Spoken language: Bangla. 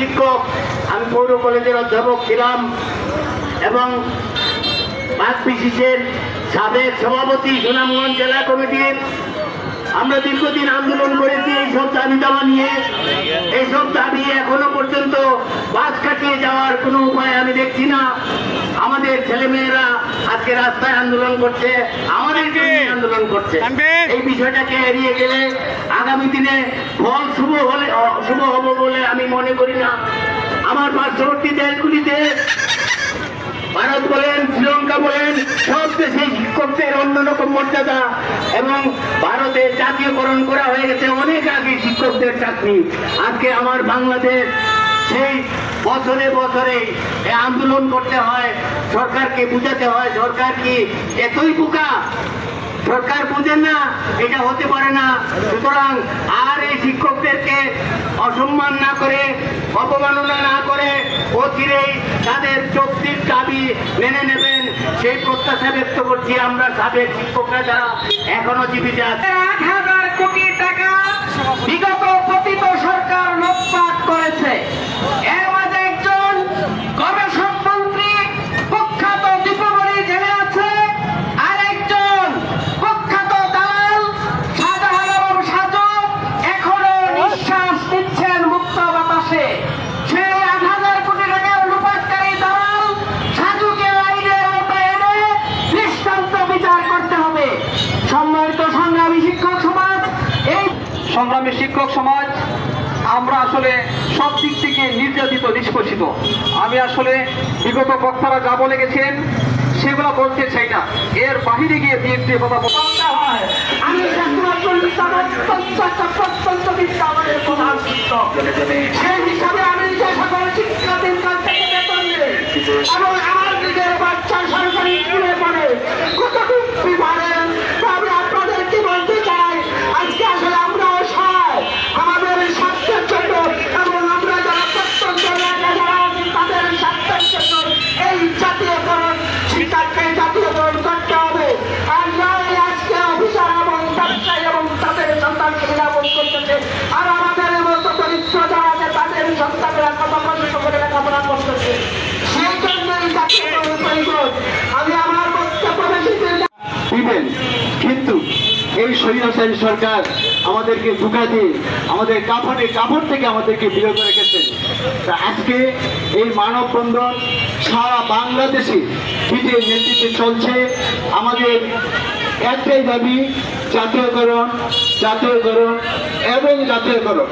শিক্ষক, আমি পৌর কলেজের অধ্যাপক ছিলাম এবং বাসপিসিসের সাবেক সভাপতি, সুনামগঞ্জ জেলা কমিটির। আমরা দীর্ঘদিন আন্দোলন করেছি এইসব দাবি দাওয়া নিয়ে। এইসব দাবি এখনো পর্যন্ত বাস কাটিয়ে যাওয়ার কোনো উপায় আমি দেখছি না। আমাদের ছেলেমেয়েরা আজকে রাস্তায় আন্দোলন করছে, আমাদের আন্দোলন করছে। এই বিষয়টাকে এড়িয়ে গেলে আগামী দিনে ফল শুভ হবে বলে আমি মনে করি না। আমার পার্শ্ববর্তী দেশগুলিতে, ভারত বলেন, শ্রীলঙ্কা বলেন, সব দেশে শিক্ষকদের অন্যরকম মর্যাদা এবং ভারতে জাতীয়করণ করা হয়ে গেছে অনেক আগে শিক্ষকদের চাকরি। আজকে আমার বাংলাদেশ সেই বছরে বছরে আন্দোলন করতে হয়, সরকারকে বুঝাতে হয়। সরকার কি এতই বোকা? সরকার বুঝেন না, এটা হতে পারে না। সুতরাং আর এই শিক্ষকদেরকে অসম্মান না করে, অপমাননা না করে অচিরেই তাদের যৌক্তিক দাবি মেনে নেবেন সেই প্রত্যাশা ব্যক্ত করছি আমরা সাবেক শিক্ষকরা যারা এখনো জীবিত আছে। 8,000 কোটি টাকা বিগত পতিত সরকার লুটপাট করেছে। এর মাঝে একজন গবেষক মন্ত্রী কুখ্যাত দীপাবলি জেলে আছে, আর একজন কুখ্যাত দালাল শাহজাহান এবং সাজু এখনো নিঃশ্বাস নিচ্ছেন মুক্ত বাতাসে। সেই 8,000 কোটি টাকার লুটপাটকারী দালাল সাজুকে আইনের আওতায় এনে দৃষ্টান্ত বিচার করতে হবে। সম্মানিত সংগ্রামী শিক্ষক সমাজ, এই সংগ্রামী শিক্ষক সমাজ আমরা আসলে সব দিক থেকে নির্যাতিত, নিষ্পেষিত। আমি আসলে বিগত বক্তারা যা বলে গেছেন সেগুলো বলতে চাই না, এর বাহিরে গিয়ে বিএনপি কথা বলতে হয়। আমি প্রধান শিক্ষক, সেই হিসাবে আমি যে সকল শিক্ষার্থীর কাছ থেকে বেতন নেই এবং আমার নিজের বাচ্চা সরকারি স্কুলে পড়ে কতটুকু পারেন আমি আপনাদেরকে বলতে চাই। আজকে আসলে আমরা অসহায় আমাদের স্বার্থের জন্য এবং আমরা যারা প্রত্যন্ত এলাকায় যারা আছি তাদের স্বার্থের জন্য এই জাতীয়করণ শিক্ষাকে জাতীয়করণ করতে হবে। আর নয় আজকে অফিসার এবং ব্যবসায়ী এবং তাদের সন্তানকে নিরাপদ করতেছে, আর আমাদের মতো দরিদ্র যারা আছে তাদের সন্তানেরা কত কষ্ট করে লেখাপড়া করতেছে। সেই জন্যই জাতীয়করণ পরিষদ আমি আমার বক্তব্য দিবেন। কিন্তু এই স্বৈরাচারী সরকার আমাদেরকে ধোঁকা দিয়ে আমাদের কাপড় থেকে আমাদেরকে বিরত রেখেছেন। তা আজকে এই মানববন্ধন সারা বাংলাদেশে পিঠের নেতৃত্বে চলছে। আমাদের একটাই দাবি, জাতীয়করণ, জাতীয়করণ এবং জাতীয়করণ।